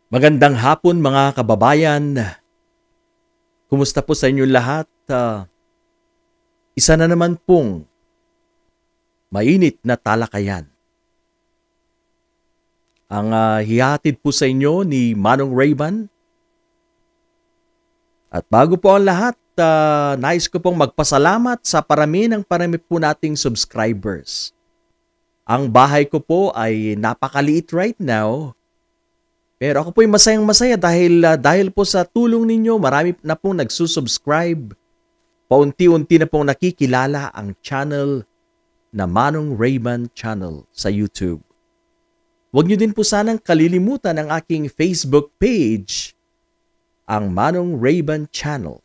Magandang hapon mga kababayan. Kumusta po sa inyong lahat? Isa na naman pong mainit na talakayan. Ang hihatid po sa inyo ni Manong Rayban. At bago po ang lahat, nais ko pong magpasalamat sa parami po nating subscribers. Ang bahay ko po ay napakaliit right now. Pero ako po'y masayang-masaya dahil po sa tulong ninyo, marami na pong nagsusubscribe. Paunti-unti na pong nakikilala ang channel na Manong Rayban Channel sa YouTube. Huwag niyo din po sanang kalilimutan ang aking Facebook page, ang Manong Rayban Channel.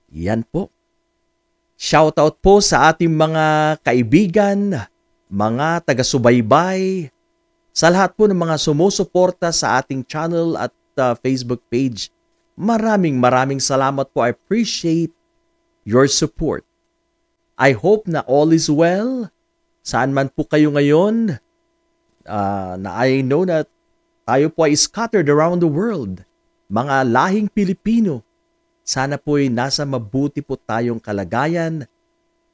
Yan po. Shoutout po sa ating mga kaibigan, mga taga-subaybay, sa lahat po ng mga sumusuporta sa ating channel at Facebook page. Maraming salamat po. I appreciate your support. I hope na all is well. Saan man po kayo ngayon, na I know na tayo po ay scattered around the world. Mga lahing Pilipino, sana po ay nasa mabuti po tayong kalagayan,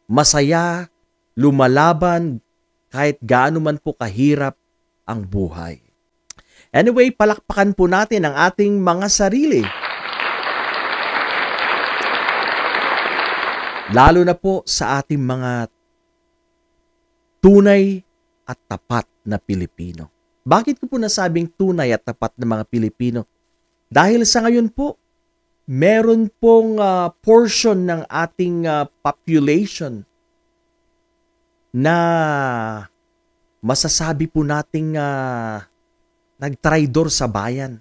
masaya, lumalaban, kahit gaano man po kahirap ang buhay. Anyway, palakpakan po natin ang ating mga sarili. Lalo na po sa ating mga tunay at tapat na Pilipino. Bakit ko po nasabing tunay at tapat na mga Pilipino? Dahil sa ngayon po, meron pong portion ng ating population na masasabi po nating nagtraidor sa bayan.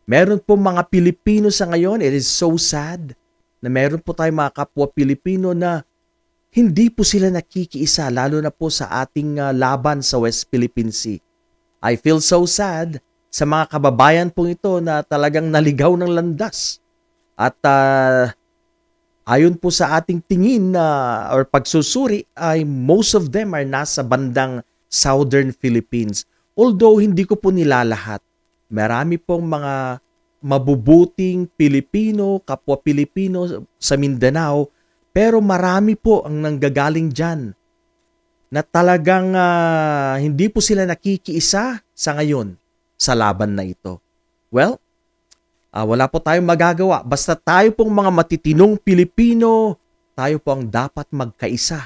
Meron po mga Pilipino sa ngayon, it is so sad, na meron po tayong mga kapwa Pilipino na hindi po sila nakikiisa, lalo na po sa ating laban sa West Philippine Sea. I feel so sad sa mga kababayan po ito na talagang naligaw ng landas. At ayon po sa ating tingin or pagsusuri, ay most of them are nasa bandang Southern Philippines. Although hindi ko po nilalahat, marami pong mga mabubuting Pilipino, kapwa Pilipino sa Mindanao, pero marami po ang nanggagaling dyan na talagang hindi po sila nakikiisa sa ngayon sa laban na ito. Well, wala po tayong magagawa. Basta tayo pong mga matitinong Pilipino, tayo po ang dapat magkaisa.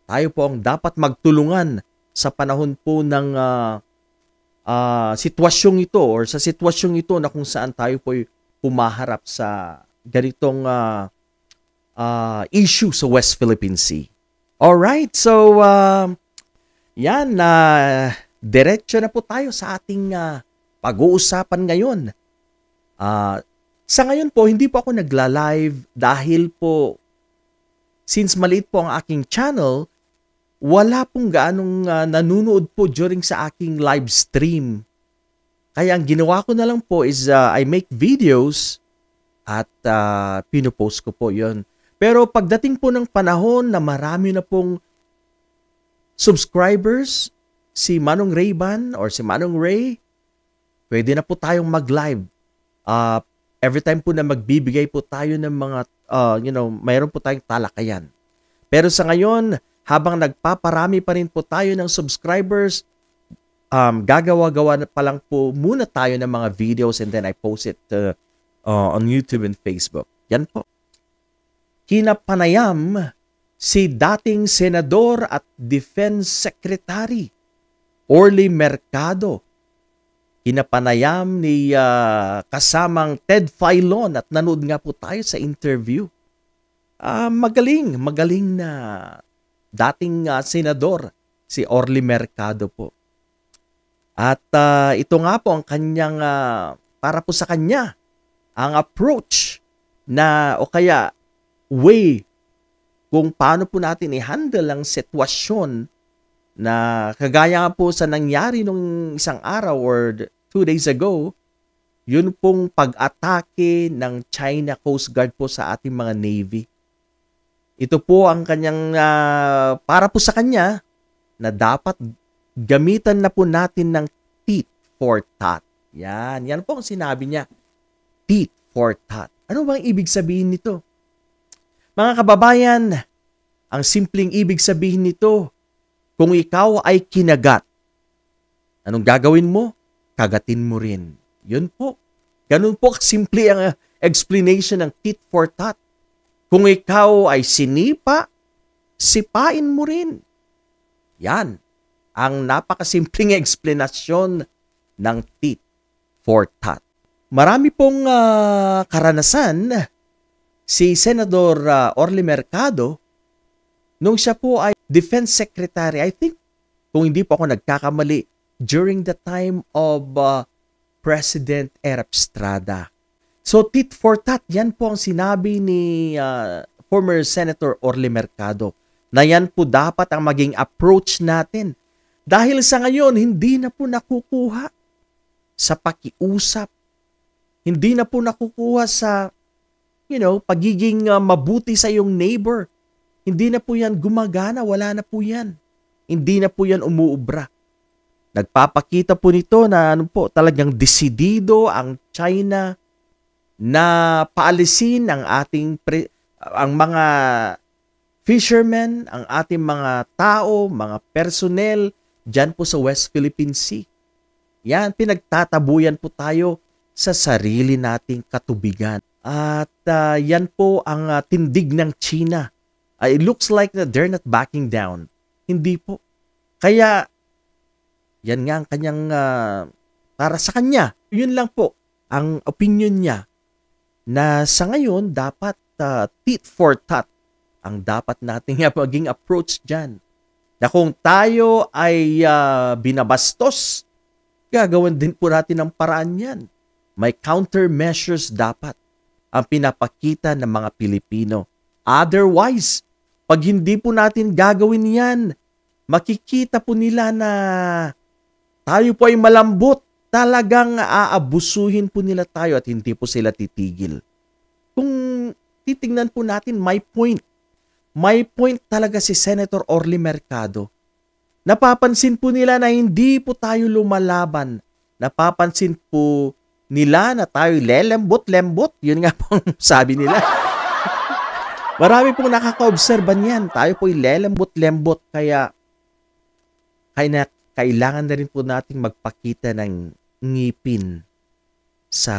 Tayo po ang dapat magtulungan sa panahon po ng sitwasyong ito or sa sitwasyong ito na kung saan tayo po pumaharap sa ganitong issue sa West Philippine Sea. Alright, so yan, diretso na po tayo sa ating pag-uusapan ngayon. Sa ngayon po, hindi po ako nagla-live dahil po, since maliit po ang aking channel, wala pong gaanong nanunood po during sa aking live stream. Kaya ang ginawa ko na lang po is I make videos at pinopost ko po yon. Pero pagdating po ng panahon na marami na pong subscribers, si Manong Rayban or si Manong Ray, pwede na po tayong mag-live. Every time po na magbibigay po tayo ng mga, mayroon po tayong talakayan. Pero sa ngayon, habang nagpaparami pa rin po tayo ng subscribers, gagawa-gawa pa lang po muna tayo ng mga videos and then I post it on YouTube and Facebook. Yan po. Kinapanayam si dating Senador at Defense Secretary Orly Mercado. Kinapanayam ni kasamang Ted Filon at nanood nga po tayo sa interview. Magaling na dating senador, si Orly Mercado po. At ito nga po ang kanyang, para po sa kanya, ang approach na o kaya way kung paano po natin i-handle ang sitwasyon na kagaya nga po sa nangyari nung isang araw or 2 days ago, yun pong pag-atake ng China Coast Guard po sa ating mga Navy. Ito po ang kanyang, para po sa kanya, na dapat gamitan na po natin ng tit for tat. Yan po ang sinabi niya. Tit for tat. Ano bang ibig sabihin nito? Mga kababayan, ang simpleng ibig sabihin nito, kung ikaw ay kinagat, anong gagawin mo? Kagatin mo rin. Yun po. Ganun po kasimple ang explanation ng tit for tat. Kung ikaw ay sinipa, sipain mo rin. Yan ang napakasimpleng explanation ng tit for tat. Marami pong karanasan si Senador Orly Mercado nung siya po ay Defense Secretary. I think, kung hindi po ako nagkakamali, during the time of President Erap Estrada. So, tit for tat, yan po ang sinabi ni former Senator Orly Mercado na yan po dapat ang maging approach natin. Dahil sa ngayon, hindi na po nakukuha sa pakiusap. Hindi na po nakukuha sa, pagiging mabuti sa iyong neighbor. Hindi na po yan gumagana, wala na po yan. Hindi na po yan umuubra. Nagpapakita po nito na talagang desidido ang China na paalisin ang ang mga fishermen, ang ating mga tao, mga personnel dyan po sa West Philippine Sea. Yan, pinagtatabuyan po tayo sa sarili nating katubigan. At yan po ang tindig ng China. It looks like they're not backing down. Hindi po. Kaya, yan nga ang kanyang, para sa kanya, yun lang po ang opinion niya na sa ngayon dapat tit for tat ang dapat nating maging approach dyan. Na kung tayo ay binabastos, gagawin din po natin ang paraan yan. May countermeasures dapat ang pinapakita ng mga Pilipino. Otherwise, pag hindi po natin gagawin yan, makikita po nila na tayo po ay malambot. Talagang aabusuhin po nila tayo at hindi po sila titigil. Kung titingnan po natin, may point. May point talaga si Senator Orly Mercado. Napapansin po nila na hindi po tayo lumalaban. Napapansin po nila na tayo lelembot-lembot. Yun nga po sabi nila. Marami pong nakaka-obserba niyan. Tayo po lelembot-lembot. Kaya kailangan na rin po nating magpakita ng ngipin sa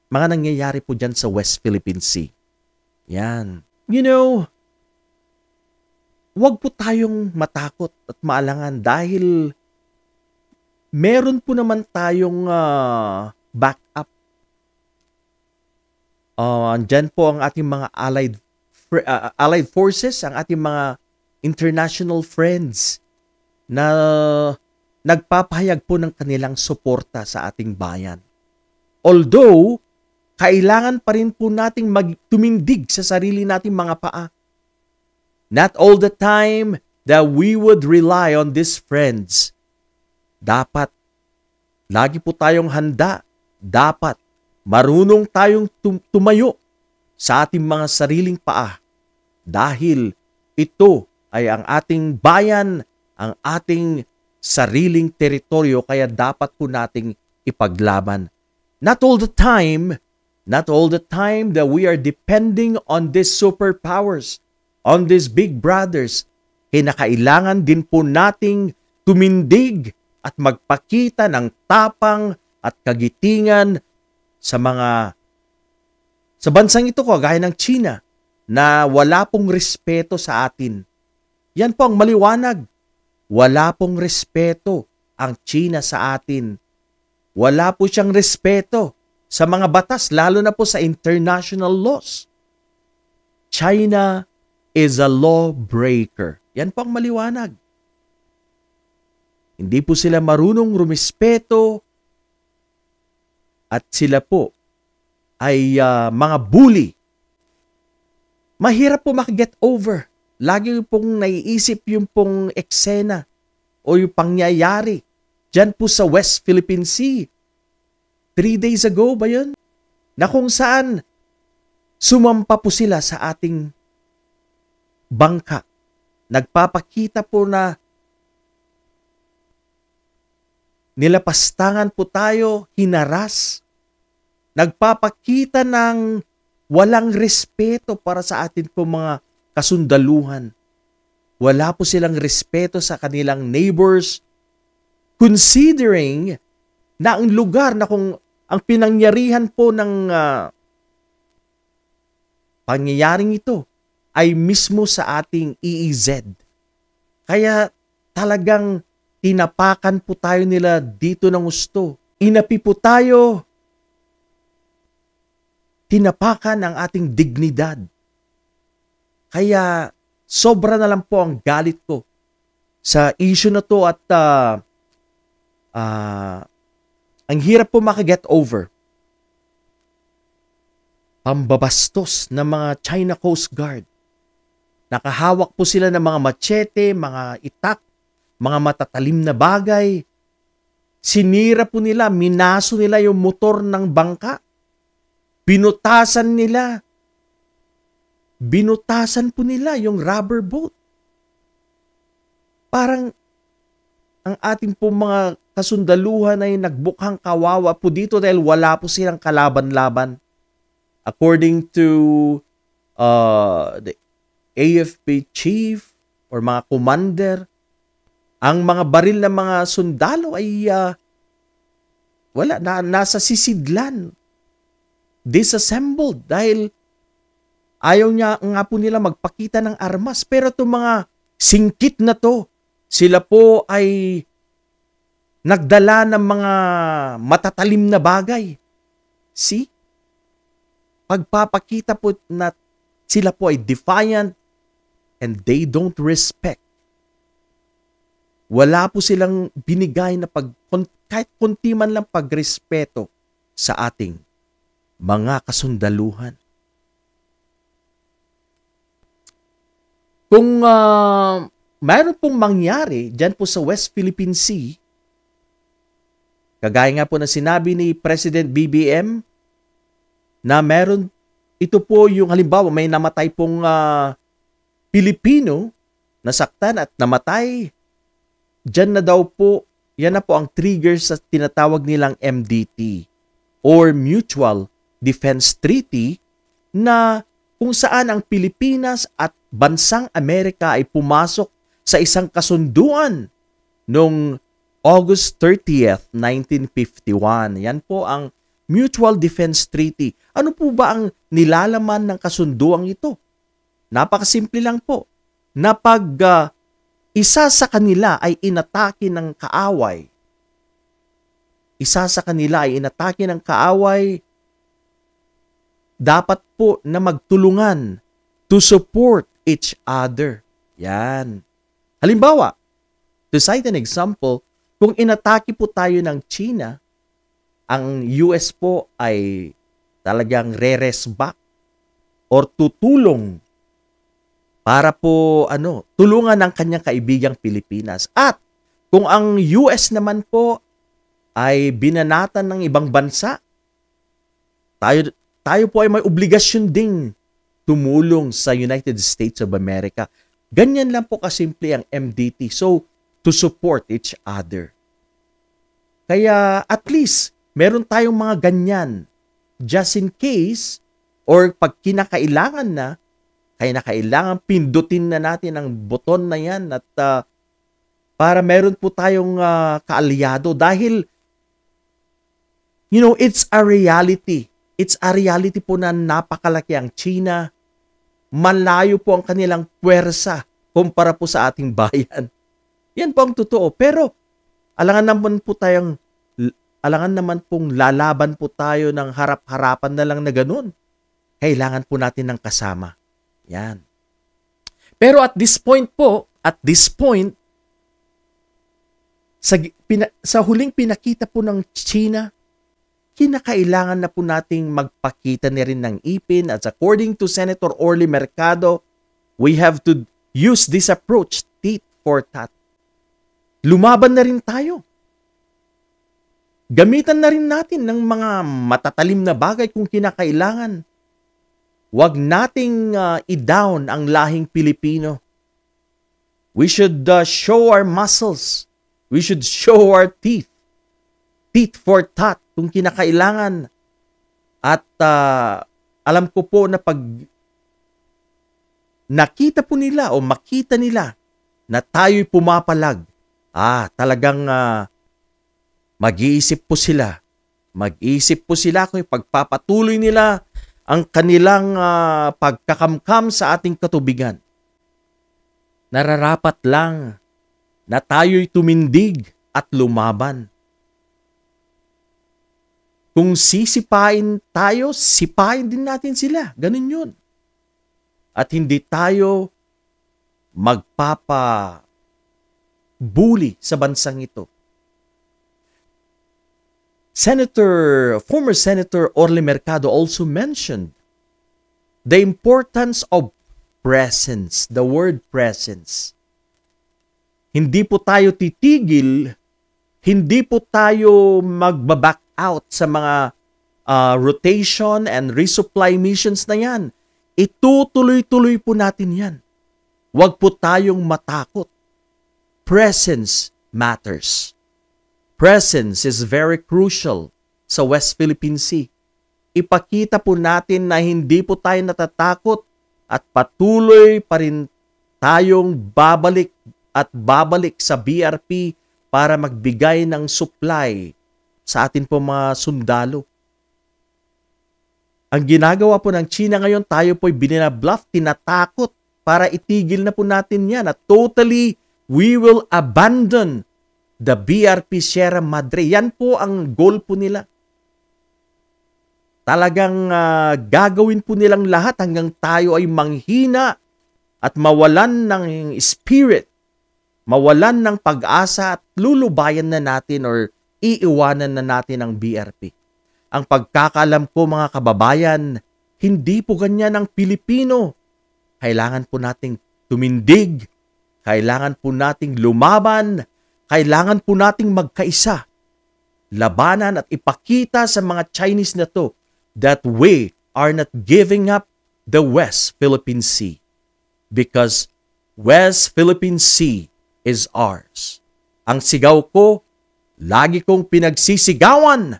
mga nangyayari po dyan sa West Philippine Sea. Yan. Huwag po tayong matakot at maalangan dahil meron po naman tayong backup. Andyan po ang ating mga allied forces, ang ating mga international friends na nagpapahayag po ng kanilang suporta sa ating bayan. Although, kailangan pa rin po nating tumindig sa sarili nating mga paa. Not all the time that we would rely on these friends. Dapat, lagi po tayong handa. Dapat, marunong tayong tumayo sa ating mga sariling paa. Dahil ito ay ang ating bayan, ang ating sariling teritoryo, kaya dapat po nating ipaglaban. Not all the time that we are depending on these superpowers, on these big brothers. Kinakailangan din po nating tumindig at magpakita ng tapang at kagitingan sa bansang ito, kagaya ng China, na wala pong respeto sa atin. Yan po ang maliwanag. Wala pong respeto ang China sa atin. Wala po siyang respeto sa mga batas, lalo na po sa international laws. China is a lawbreaker. Yan po ang maliwanag. Hindi po sila marunong rumispeto at sila po ay mga bully. Mahirap po makaget over. Lagi pong naiisip yung pong eksena o yung pangyayari dyan po sa West Philippine Sea. 3 days ago ba yun? Na kung saan sumampa po sila sa ating bangka. Nagpapakita po na nilapastangan po tayo, hinaras. Nagpapakita ng walang respeto para sa atin po mga kasundaluhan. Wala po silang respeto sa kanilang neighbors, considering na ang lugar na kung ang pinangyarihan po ng pangyayaring ito ay mismo sa ating EEZ. Kaya talagang tinapakan po tayo nila dito ng gusto. Inapi po tayo. Tinapakan ang ating dignidad. Kaya sobra na lang po ang galit ko sa issue na to at ang hirap po makaget over. Pambabastos ng mga China Coast Guard. Nakahawak po sila ng mga machete, mga itak, mga matatalim na bagay. Sinira po nila, minaso nila yung motor ng bangka. Binutasan po nila yung rubber boat. Parang ang ating po mga kasundaluhan ay nagbukhang kawawa po dito dahil wala po silang kalaban-laban. According to the AFP chief or mga commander, ang mga baril ng mga sundalo ay nasa sisidlan. Disassembled dahil ayaw nga po nila magpakita ng armas. Pero itong mga singkit na to, sila po ay nagdala ng mga matatalim na bagay. See? Pagpapakita po na sila po ay defiant and they don't respect. Wala po silang binigay na kahit konti man lang pagrespeto sa ating mga kasundaluhan. Kung mayroon pong mangyari dyan po sa West Philippine Sea, kagaya nga po na sinabi ni President BBM, na meron, ito po yung halimbawa may namatay pong Pilipino, nasaktan at namatay, dyan na daw po, yan na po ang trigger sa tinatawag nilang MDT or Mutual Defense Treaty na kung saan ang Pilipinas at bansang Amerika ay pumasok sa isang kasunduan noong August 30th, 1951. Yan po ang Mutual Defense Treaty. Ano po ba ang nilalaman ng kasunduang ito? Napakasimple lang po. Na pag isa sa kanila ay inatake ng kaaway, dapat po na magtulungan to support each other. Yan. Halimbawa, to cite an example, kung inatake po tayo ng China, ang US po ay talagang re-res back or tutulong para po tulungan ang kanyang kaibigang Pilipinas. At kung ang US naman po ay binanatan ng ibang bansa, tayo po ay may obligasyon ding tumulong sa United States of America. Ganyan lang po kasimple ang MDT. So, to support each other. Kaya at least, meron tayong mga ganyan just in case or pag kinakailangan na, kaya kailangan pindutin na natin ang buton na yan at para meron po tayong kaalyado dahil it's a reality. It's a reality po na napakalaki ang China. Malayo po ang kanilang puwersa kumpara po sa ating bayan. Yan po ang totoo. Pero alangan naman pong lalaban po tayo ng harap-harapan na lang na ganun. Kailangan po natin ng kasama. Yan. Pero at this point, sa huling pinakita po ng China, kinakailangan na po nating magpakita na rin ng ipin at according to Senator Orly Mercado, we have to use this approach, tit for tat. Lumaban na rin tayo. Gamitan na rin natin ng mga matatalim na bagay kung kinakailangan. Huwag nating i-down ang lahing Pilipino. We should show our muscles. We should show our teeth tit for tat kung kinakailangan. At alam ko po na pag nakita po nila o makita nila na tayo'y pumapalag, talagang mag-iisip po sila. Mag-iisip po sila kung pagpapatuloy nila ang kanilang pagkakamkam sa ating katubigan. Nararapat lang na tayo'y tumindig at lumaban. Kung sisipain tayo, sipain din natin sila. Ganun yun. At hindi tayo magpapabuli sa bansang ito. Former Senator Orly Mercado also mentioned the importance of presence, the word presence. Hindi po tayo titigil, hindi po tayo magbaback out sa mga rotation and resupply missions na yan. Itutuloy-tuloy po natin yan. Huwag po tayong matakot. Presence matters. Presence is very crucial sa West Philippine Sea. Ipakita po natin na hindi po tayo natatakot at patuloy pa rin tayong babalik sa BRP para magbigay ng supply sa atin po mga sundalo. Ang ginagawa po ng China ngayon, tayo po'y binabluff, tinatakot para itigil na po natin yan. At totally, we will abandon the BRP Sierra Madre. Yan po ang goal po nila. Talagang gagawin po nilang lahat hanggang tayo ay manghina at mawalan ng spirit, mawalan ng pag-asa at lulubayan na natin or iiwanan na natin ang BRP. Ang pagkakaalam ko mga kababayan, hindi po ganyan ang Pilipino. Kailangan po nating tumindig, kailangan po nating lumaban, kailangan po nating magkaisa, labanan at ipakita sa mga Chinese na to that we are not giving up the West Philippine Sea because West Philippine Sea is ours. Ang sigaw ko, lagi kong pinagsisigawan,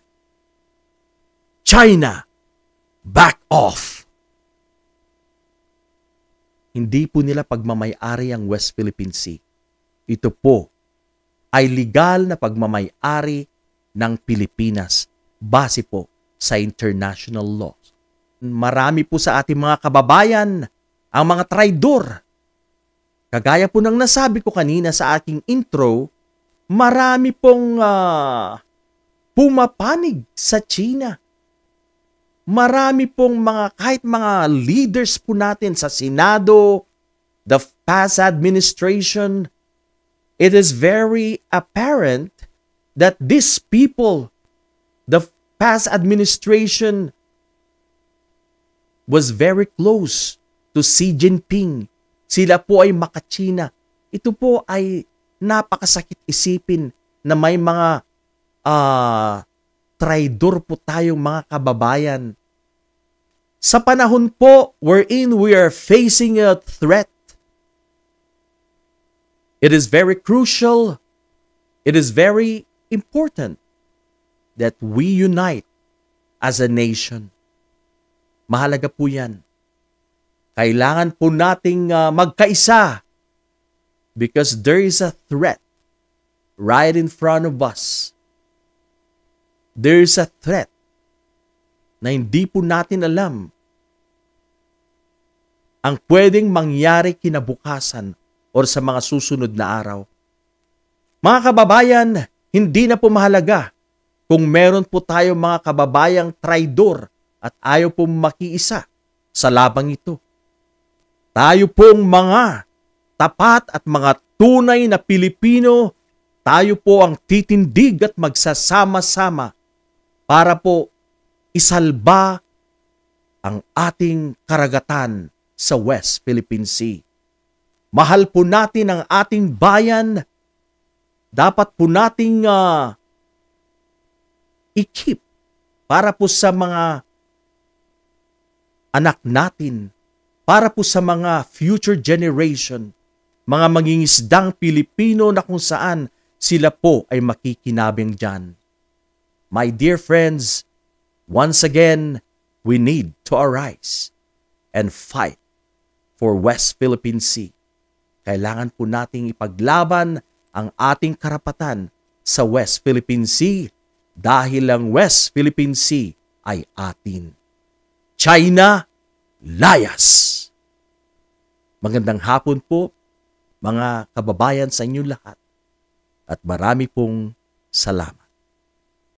China, back off! Hindi po nila pagmamay-ari ang West Philippine Sea. Ito po ay legal na pagmamay-ari ng Pilipinas base po sa international law. Marami po sa ating mga kababayan ang mga traidor. Kagaya po ng nasabi ko kanina sa aking intro, marami pong pumapanig sa China. Marami pong kahit mga leaders po natin sa Senado, the past administration, it is very apparent that these people, the past administration was very close to Xi Jinping. Sila po ay maka-China. Ito po ay napakasakit isipin na may mga traidor po tayong mga kababayan. Sa panahon po wherein we are facing a threat, it is very crucial, it is very important that we unite as a nation. Mahalaga po yan. Kailangan po nating magkaisa because there is a threat right in front of us. There is a threat na hindi po natin alam ang pwedeng mangyari kinabukasan or sa mga susunod na araw. Mga kababayan, hindi na po mahalaga kung meron po tayo mga kababayang traidor at ayaw po makiisa sa labang ito. Tayo pong mga tapat at mga tunay na Pilipino, tayo po ang titindig at magsasama-sama para po isalba ang ating karagatan sa West Philippine Sea. Mahal po natin ang ating bayan. Dapat po nating i-keep para po sa mga anak natin, para po sa mga future generation, mga mangingisdang Pilipino na kung saan sila po ay makikinabang dyan. My dear friends, once again, we need to arise and fight for West Philippine Sea. Kailangan po nating ipaglaban ang ating karapatan sa West Philippine Sea dahil ang West Philippine Sea ay atin. China, layas! Magandang hapon po, mga kababayan sa inyong lahat, at marami pong salamat.